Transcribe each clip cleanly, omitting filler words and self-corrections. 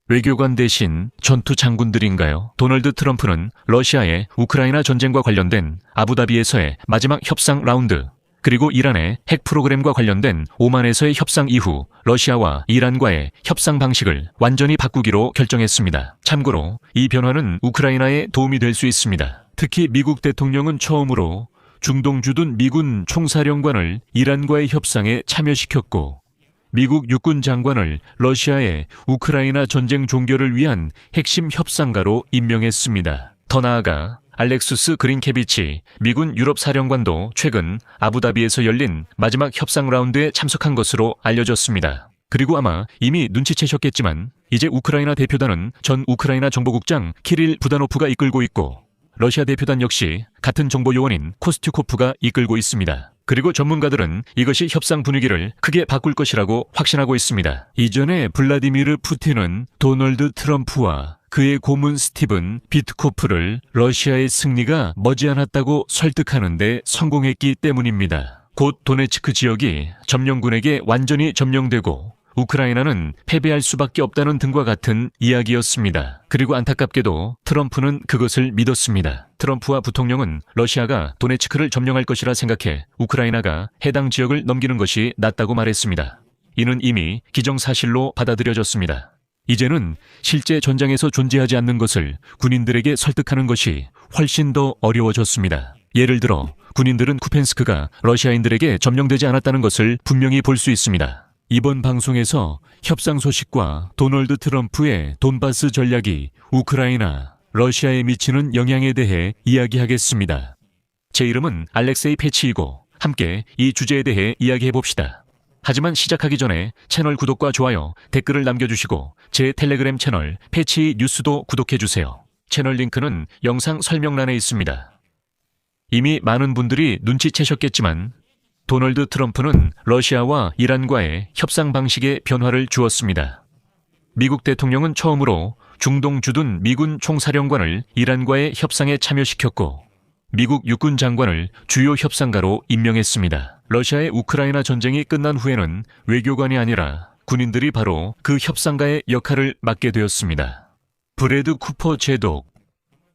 외교관 대신 전투 장군들인가요? 도널드 트럼프는 러시아의 우크라이나 전쟁과 관련된 아부다비에서의 마지막 협상 라운드, 그리고 이란의 핵 프로그램과 관련된 오만에서의 협상 이후 러시아와 이란과의 협상 방식을 완전히 바꾸기로 결정했습니다. 참고로 이 변화는 우크라이나에 도움이 될 수 있습니다. 특히 미국 대통령은 처음으로 중동 주둔 미군 총사령관을 이란과의 협상에 참여시켰고, 미국 육군 장관을 러시아의 우크라이나 전쟁 종결을 위한 핵심 협상가로 임명했습니다. 더 나아가 알렉수스 그린케비치 미군 유럽 사령관도 최근 아부다비에서 열린 마지막 협상 라운드에 참석한 것으로 알려졌습니다. 그리고 아마 이미 눈치채셨겠지만 이제 우크라이나 대표단은 전 우크라이나 정보국장 키릴 부다노프가 이끌고 있고, 러시아 대표단 역시 같은 정보요원인 코스튜코프가 이끌고 있습니다. 그리고 전문가들은 이것이 협상 분위기를 크게 바꿀 것이라고 확신하고 있습니다. 이전에 블라디미르 푸틴은 도널드 트럼프와 그의 고문 스티븐 비트코프를 러시아의 승리가 머지않았다고 설득하는 데 성공했기 때문입니다. 곧 도네츠크 지역이 점령군에게 완전히 점령되고 우크라이나는 패배할 수밖에 없다는 등과 같은 이야기였습니다. 그리고 안타깝게도 트럼프는 그것을 믿었습니다. 트럼프와 부통령은 러시아가 도네츠크를 점령할 것이라 생각해 우크라이나가 해당 지역을 넘기는 것이 낫다고 말했습니다. 이는 이미 기정사실로 받아들여졌습니다. 이제는 실제 전장에서 존재하지 않는 것을 군인들에게 설득하는 것이 훨씬 더 어려워졌습니다. 예를 들어 군인들은 쿠펜스크가 러시아인들에게 점령되지 않았다는 것을 분명히 볼 수 있습니다. 이번 방송에서 협상 소식과 도널드 트럼프의 돈바스 전략이 우크라이나, 러시아에 미치는 영향에 대해 이야기하겠습니다. 제 이름은 알렉세이 패치이고 함께 이 주제에 대해 이야기해봅시다. 하지만 시작하기 전에 채널 구독과 좋아요, 댓글을 남겨주시고 제 텔레그램 채널 패치 뉴스도 구독해주세요. 채널 링크는 영상 설명란에 있습니다. 이미 많은 분들이 눈치채셨겠지만 도널드 트럼프는 러시아와 이란과의 협상 방식에 변화를 주었습니다. 미국 대통령은 처음으로 중동 주둔 미군 총사령관을 이란과의 협상에 참여시켰고, 미국 육군 장관을 주요 협상가로 임명했습니다. 러시아의 우크라이나 전쟁이 끝난 후에는 외교관이 아니라 군인들이 바로 그 협상가의 역할을 맡게 되었습니다. 브래드 쿠퍼 제독,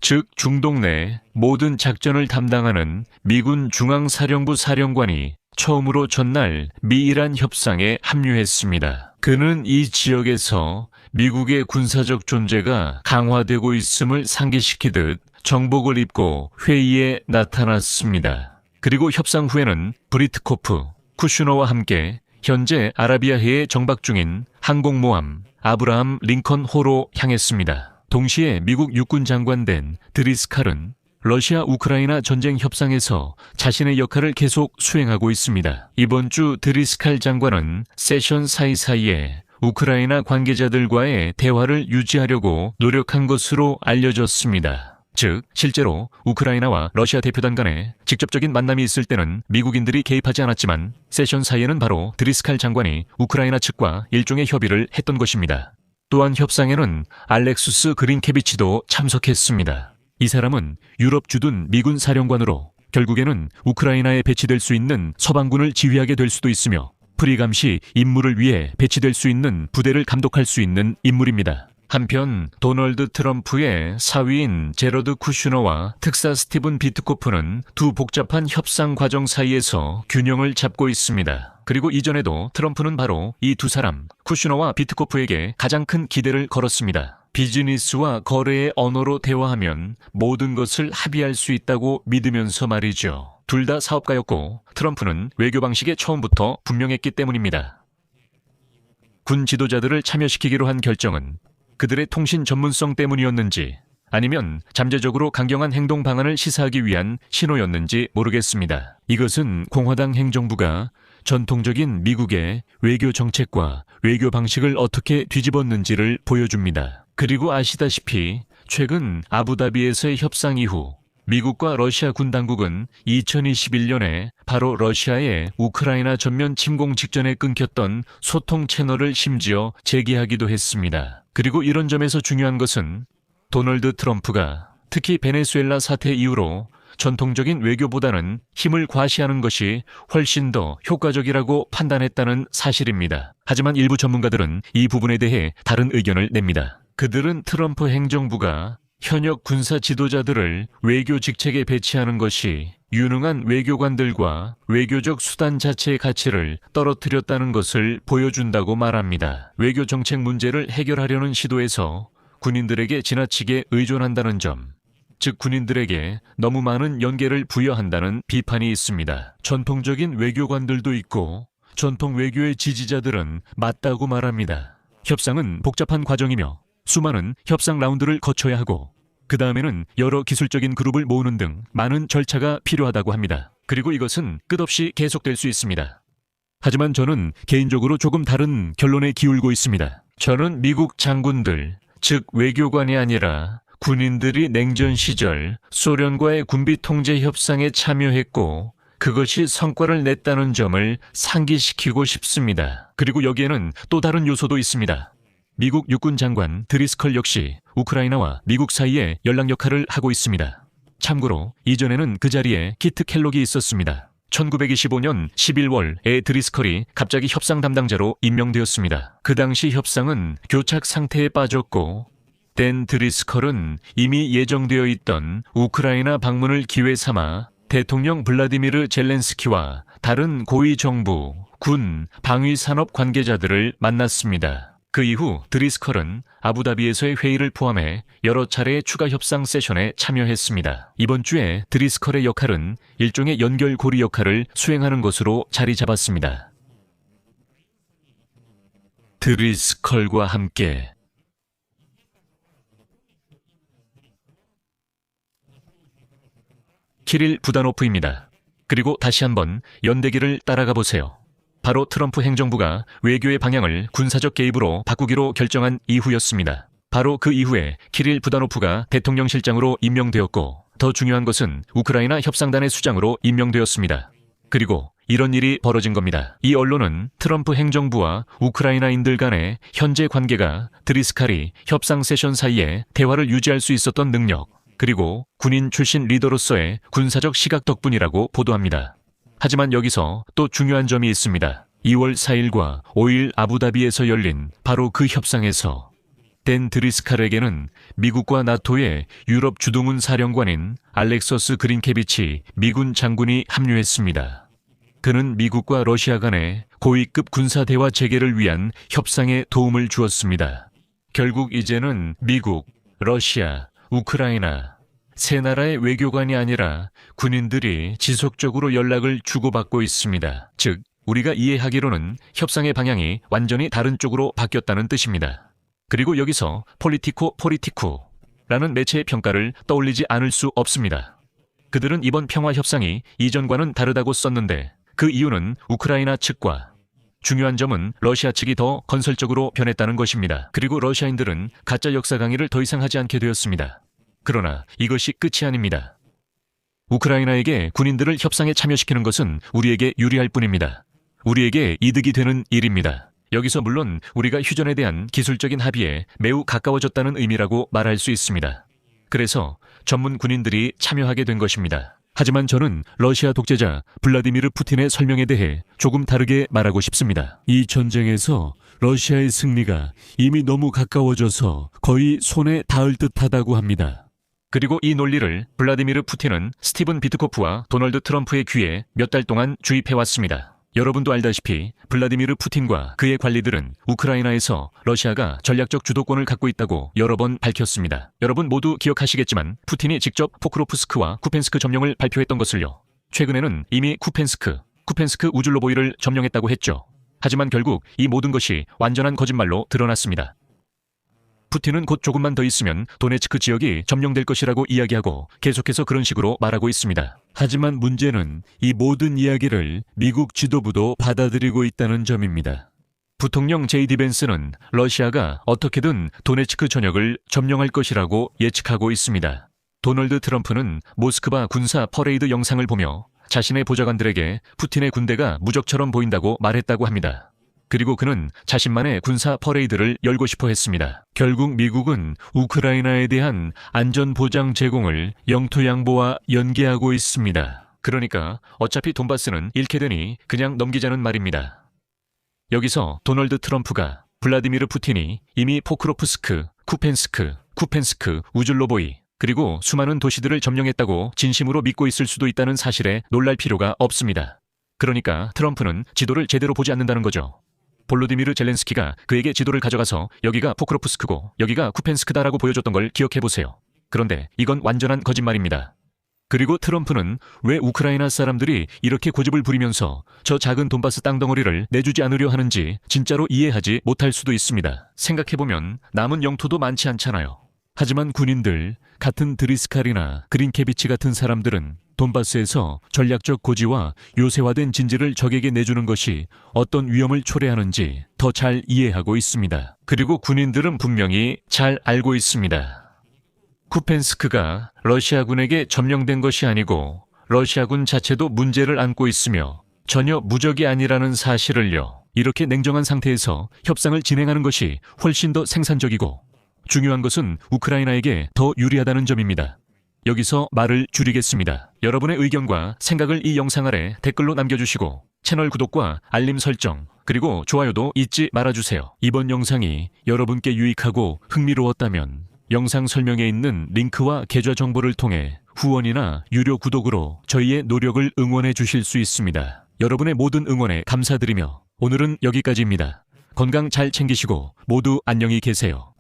즉 중동 내 모든 작전을 담당하는 미군 중앙사령부 사령관이 처음으로 전날 미이란 협상에 합류했습니다. 그는 이 지역에서 미국의 군사적 존재가 강화되고 있음을 상기시키듯 정복을 입고 회의에 나타났습니다. 그리고 협상 후에는 브리트코프, 쿠슈너와 함께 현재 아라비아해에 정박 중인 항공모함 아브라함 링컨 호로 향했습니다. 동시에 미국 육군 장관 된 드리스칼은 러시아 우크라이나 전쟁 협상에서 자신의 역할을 계속 수행하고 있습니다. 이번 주 드리스칼 장관은 세션 사이사이에 우크라이나 관계자들과의 대화를 유지하려고 노력한 것으로 알려졌습니다. 즉, 실제로 우크라이나와 러시아 대표단 간에 직접적인 만남이 있을 때는 미국인들이 개입하지 않았지만 세션 사이에는 바로 드리스칼 장관이 우크라이나 측과 일종의 협의를 했던 것입니다. 또한 협상에는 알렉수스 그린케비치도 참석했습니다. 이 사람은 유럽 주둔 미군 사령관으로 결국에는 우크라이나에 배치될 수 있는 서방군을 지휘하게 될 수도 있으며 프리감시 임무를 위해 배치될 수 있는 부대를 감독할 수 있는 인물입니다. 한편 도널드 트럼프의 사위인 제러드 쿠슈너와 특사 스티븐 비트코프는 두 복잡한 협상 과정 사이에서 균형을 잡고 있습니다. 그리고 이전에도 트럼프는 바로 이 두 사람, 쿠슈너와 비트코프에게 가장 큰 기대를 걸었습니다. 비즈니스와 거래의 언어로 대화하면 모든 것을 합의할 수 있다고 믿으면서 말이죠. 둘 다 사업가였고 트럼프는 외교 방식에 처음부터 분명했기 때문입니다. 군 지도자들을 참여시키기로 한 결정은 그들의 통신 전문성 때문이었는지 아니면 잠재적으로 강경한 행동 방안을 시사하기 위한 신호였는지 모르겠습니다. 이것은 공화당 행정부가 전통적인 미국의 외교 정책과 외교 방식을 어떻게 뒤집었는지를 보여줍니다. 그리고 아시다시피 최근 아부다비에서의 협상 이후 미국과 러시아 군 당국은 2021년에 바로 러시아의 우크라이나 전면 침공 직전에 끊겼던 소통 채널을 심지어 재개하기도 했습니다. 그리고 이런 점에서 중요한 것은 도널드 트럼프가 특히 베네수엘라 사태 이후로 전통적인 외교보다는 힘을 과시하는 것이 훨씬 더 효과적이라고 판단했다는 사실입니다. 하지만 일부 전문가들은 이 부분에 대해 다른 의견을 냅니다. 그들은 트럼프 행정부가 현역 군사 지도자들을 외교 직책에 배치하는 것이 유능한 외교관들과 외교적 수단 자체의 가치를 떨어뜨렸다는 것을 보여준다고 말합니다. 외교 정책 문제를 해결하려는 시도에서 군인들에게 지나치게 의존한다는 점, 즉 군인들에게 너무 많은 연계를 부여한다는 비판이 있습니다. 전통적인 외교관들도 있고 전통 외교의 지지자들은 맞다고 말합니다. 협상은 복잡한 과정이며 수많은 협상 라운드를 거쳐야 하고 그 다음에는 여러 기술적인 그룹을 모으는 등 많은 절차가 필요하다고 합니다. 그리고 이것은 끝없이 계속될 수 있습니다. 하지만 저는 개인적으로 조금 다른 결론에 기울고 있습니다. 저는 미국 장군들, 즉 외교관이 아니라 군인들이 냉전 시절 소련과의 군비 통제 협상에 참여했고 그것이 성과를 냈다는 점을 상기시키고 싶습니다. 그리고 여기에는 또 다른 요소도 있습니다. 미국 육군 장관 드리스컬 역시 우크라이나와 미국 사이에 연락 역할을 하고 있습니다. 참고로 이전에는 그 자리에 키트 켈록이 있었습니다. 1925년 11월에 드리스컬이 갑자기 협상 담당자로 임명되었습니다. 그 당시 협상은 교착 상태에 빠졌고 댄 드리스컬은 이미 예정되어 있던 우크라이나 방문을 기회 삼아 대통령 블라디미르 젤렌스키와 다른 고위 정부, 군, 방위산업 관계자들을 만났습니다. 그 이후 드리스컬은 아부다비에서의 회의를 포함해 여러 차례의 추가 협상 세션에 참여했습니다. 이번 주에 드리스컬의 역할은 일종의 연결고리 역할을 수행하는 것으로 자리 잡았습니다. 드리스컬과 함께 키릴 부다노프입니다. 그리고 다시 한번 연대기를 따라가 보세요. 바로 트럼프 행정부가 외교의 방향을 군사적 개입으로 바꾸기로 결정한 이후였습니다. 바로 그 이후에 키릴 부다노프가 대통령실장으로 임명되었고 더 중요한 것은 우크라이나 협상단의 수장으로 임명되었습니다. 그리고 이런 일이 벌어진 겁니다. 이 언론은 트럼프 행정부와 우크라이나인들 간의 현재 관계가 드리스칼이 협상 세션 사이에 대화를 유지할 수 있었던 능력, 그리고 군인 출신 리더로서의 군사적 시각 덕분이라고 보도합니다. 하지만 여기서 또 중요한 점이 있습니다. 2월 4일과 5일 아부다비에서 열린 바로 그 협상에서 댄 드리스칼에게는 미국과 나토의 유럽 주동훈 사령관인 알렉서스 그린케비치 미군 장군이 합류했습니다. 그는 미국과 러시아 간의 고위급 군사대화 재개를 위한 협상에 도움을 주었습니다. 결국 이제는 미국, 러시아, 우크라이나 세 나라의 외교관이 아니라 군인들이 지속적으로 연락을 주고받고 있습니다. 즉, 우리가 이해하기로는 협상의 방향이 완전히 다른 쪽으로 바뀌었다는 뜻입니다. 그리고 여기서 포리티코라는 매체의 평가를 떠올리지 않을 수 없습니다. 그들은 이번 평화 협상이 이전과는 다르다고 썼는데 그 이유는 우크라이나 측과 중요한 점은 러시아 측이 더 건설적으로 변했다는 것입니다. 그리고 러시아인들은 가짜 역사 강의를 더 이상 하지 않게 되었습니다. 그러나 이것이 끝이 아닙니다. 우크라이나에게 군인들을 협상에 참여시키는 것은 우리에게 유리할 뿐입니다. 우리에게 이득이 되는 일입니다. 여기서 물론 우리가 휴전에 대한 기술적인 합의에 매우 가까워졌다는 의미라고 말할 수 있습니다. 그래서 전문 군인들이 참여하게 된 것입니다. 하지만 저는 러시아 독재자 블라디미르 푸틴의 설명에 대해 조금 다르게 말하고 싶습니다. 이 전쟁에서 러시아의 승리가 이미 너무 가까워져서 거의 손에 닿을 듯하다고 합니다. 그리고 이 논리를 블라디미르 푸틴은 스티븐 비트코프와 도널드 트럼프의 귀에 몇 달 동안 주입해왔습니다. 여러분도 알다시피 블라디미르 푸틴과 그의 관리들은 우크라이나에서 러시아가 전략적 주도권을 갖고 있다고 여러 번 밝혔습니다. 여러분 모두 기억하시겠지만 푸틴이 직접 포크로프스크와 쿠펜스크 점령을 발표했던 것을요. 최근에는 이미 쿠펜스크 우즐로보이를 점령했다고 했죠. 하지만 결국 이 모든 것이 완전한 거짓말로 드러났습니다. 푸틴은 곧 조금만 더 있으면 도네츠크 지역이 점령될 것이라고 이야기하고 계속해서 그런 식으로 말하고 있습니다. 하지만 문제는 이 모든 이야기를 미국 지도부도 받아들이고 있다는 점입니다. 부통령 제이디 벤스는 러시아가 어떻게든 도네츠크 전역을 점령할 것이라고 예측하고 있습니다. 도널드 트럼프는 모스크바 군사 퍼레이드 영상을 보며 자신의 보좌관들에게 푸틴의 군대가 무적처럼 보인다고 말했다고 합니다. 그리고 그는 자신만의 군사 퍼레이드를 열고 싶어 했습니다. 결국 미국은 우크라이나에 대한 안전보장 제공을 영토 양보와 연계하고 있습니다. 그러니까 어차피 돈바스는 잃게 되니 그냥 넘기자는 말입니다. 여기서 도널드 트럼프가 블라디미르 푸틴이 이미 포크로프스크, 쿠펜스크, 우즐로보이, 그리고 수많은 도시들을 점령했다고 진심으로 믿고 있을 수도 있다는 사실에 놀랄 필요가 없습니다. 그러니까 트럼프는 지도를 제대로 보지 않는다는 거죠. 볼로디미르 젤렌스키가 그에게 지도를 가져가서 여기가 포크로프스크고 여기가 쿠펜스크다라고 보여줬던 걸 기억해보세요. 그런데 이건 완전한 거짓말입니다. 그리고 트럼프는 왜 우크라이나 사람들이 이렇게 고집을 부리면서 저 작은 돈바스 땅덩어리를 내주지 않으려 하는지 진짜로 이해하지 못할 수도 있습니다. 생각해보면 남은 영토도 많지 않잖아요. 하지만 군인들, 같은 드리스칼이나 그린케비치 같은 사람들은 돈바스에서 전략적 고지와 요새화된 진지를 적에게 내주는 것이 어떤 위험을 초래하는지 더 잘 이해하고 있습니다. 그리고 군인들은 분명히 잘 알고 있습니다. 쿠펜스크가 러시아군에게 점령된 것이 아니고 러시아군 자체도 문제를 안고 있으며 전혀 무적이 아니라는 사실을요. 이렇게 냉정한 상태에서 협상을 진행하는 것이 훨씬 더 생산적이고 중요한 것은 우크라이나에게 더 유리하다는 점입니다. 여기서 말을 줄이겠습니다. 여러분의 의견과 생각을 이 영상 아래 댓글로 남겨주시고 채널 구독과 알림 설정 그리고 좋아요도 잊지 말아주세요. 이번 영상이 여러분께 유익하고 흥미로웠다면 영상 설명에 있는 링크와 계좌 정보를 통해 후원이나 유료 구독으로 저희의 노력을 응원해 주실 수 있습니다. 여러분의 모든 응원에 감사드리며 오늘은 여기까지입니다. 건강 잘 챙기시고 모두 안녕히 계세요.